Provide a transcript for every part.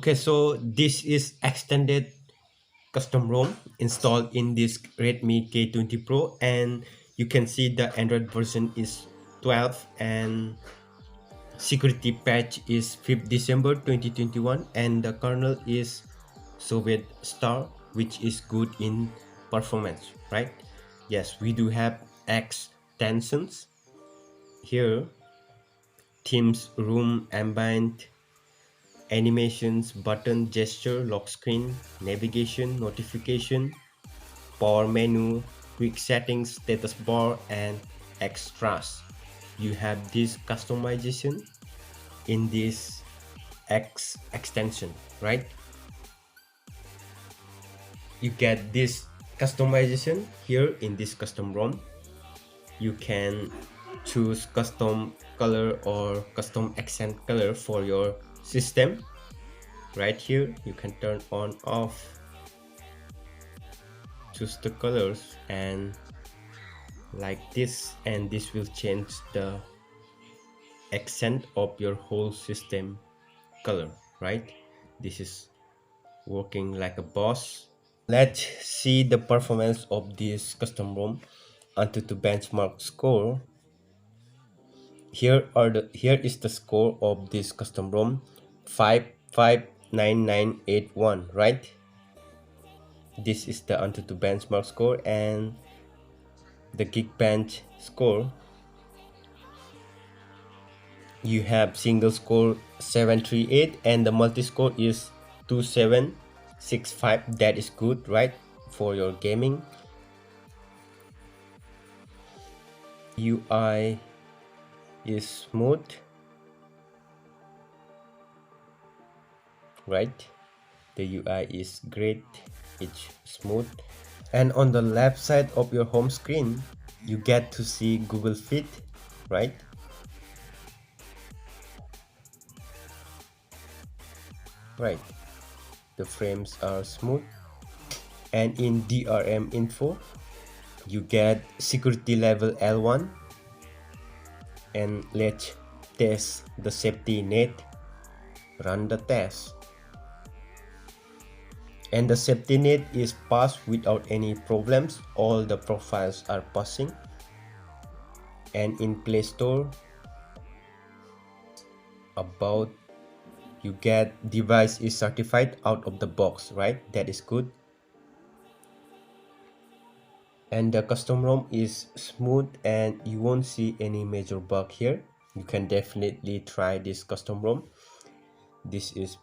Okay, so this is extended custom ROM installed in this Redmi K20 Pro, and you can see the Android version is 12 and security patch is 5th December 2021, and the kernel is Soviet Star, which is good in performance, right? Yes, we do have extensions here: themes, room, ambient, animations, button, gesture, lock screen, navigation, notification, power menu, quick settings, status bar, and extras. You have this customization in this X extension, right? You get this customization here in this custom ROM. You can choose custom color or custom accent color for your system. Right here you can turn on off, choose the colors, and like this, and this will change the accent of your whole system color, right? This is working like a boss. Let's see the performance of this custom ROM onto the benchmark score. Here is the score of this custom ROM: 559981, right? This is the Antutu benchmark score, and the Geekbench score. You have single score 738 and the multi score is 2765. That is good, right, for your gaming. UI is smooth, right? The UI is great, it's smooth. And on the left side of your home screen you get to see Google Fit, right? Right, the frames are smooth. And in DRM info you get security level L1, and let's test the safety net. Run the test, and the safety net is passed without any problems. All the profiles are passing. And in Play Store, about, you get device is certified out of the box, right? That is good. And the custom ROM is smooth and you won't see any major bug here. You can definitely try this custom ROM. This is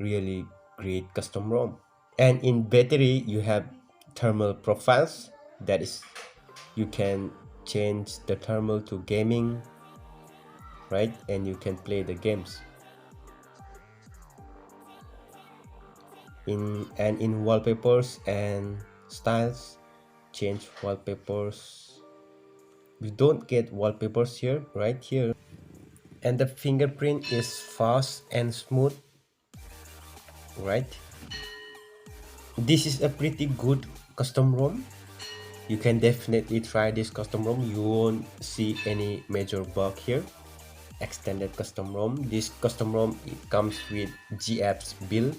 really great custom ROM. And in battery you have thermal profiles. That is, you can change the thermal to gaming, right? And you can play the games. In wallpapers and styles, change wallpapers. We don't get wallpapers here, right here. And the fingerprint is fast and smooth, right? This is a pretty good custom ROM. You can definitely try this custom ROM. You won't see any major bug here. Extended custom ROM. This custom ROM, it comes with GApps build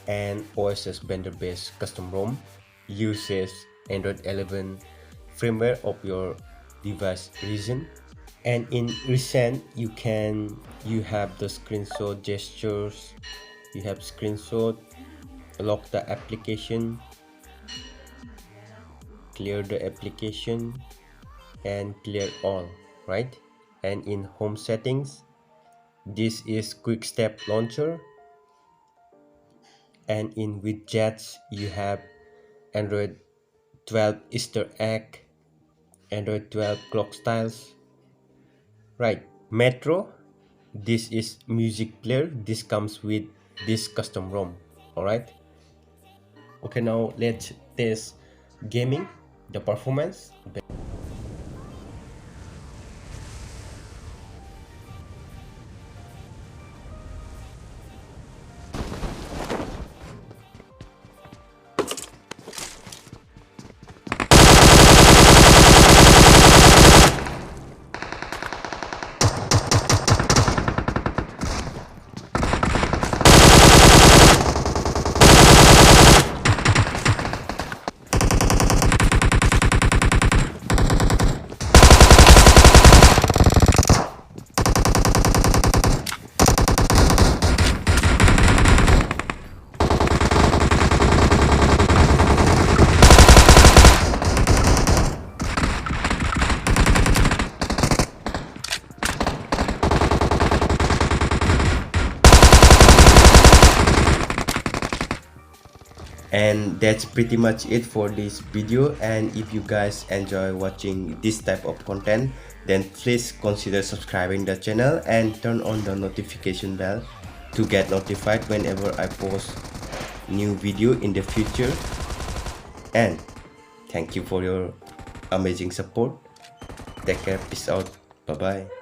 and OSS vendor based custom ROM. Uses Android 11 firmware of your device region. And in recent you have the screenshot gestures. You have screenshot, lock the application, clear the application, and clear all, right? And in home settings, this is quick step launcher. And in widgets you have Android 12 Easter egg, Android 12 clock styles, right? Metro, this is music player. This comes with this custom ROM. All right. Okay, now let's test gaming, the performance. And that's pretty much it for this video. And if you guys enjoy watching this type of content, then please consider subscribing the channel and turn on the notification bell to get notified whenever I post new video in the future. And thank you for your amazing support. Take care, peace out, bye bye.